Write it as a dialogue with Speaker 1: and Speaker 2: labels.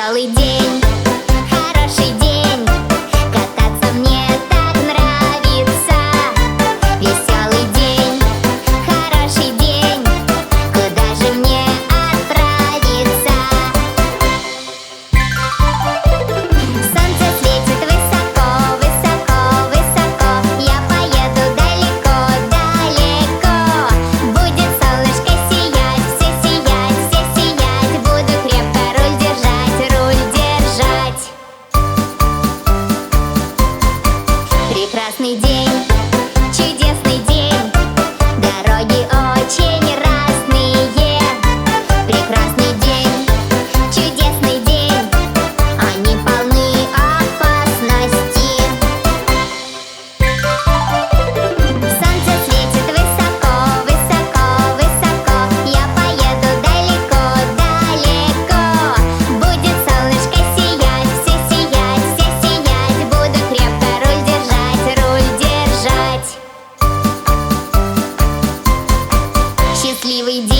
Speaker 1: Веселый день, хороший день, кататься мне так нравится. Веселый день, хороший день, куда же мне отправиться? Солнце светит высоко, высоко, высоко, я поеду далеко, далеко. Будет солнышко сиять, все сиять, все сиять. Буду крепко руль держать, руль держать. Прекрасный день, чудесный день, дороги очень разные. Прекрасный день, чудесный день, они полны опасности. Солнце светит высоко, высоко, высоко, я поеду далеко, далеко. Будет солнышко сиять, все сиять, все сиять. Буду крепко руль держать, руль держать. Счастливый день.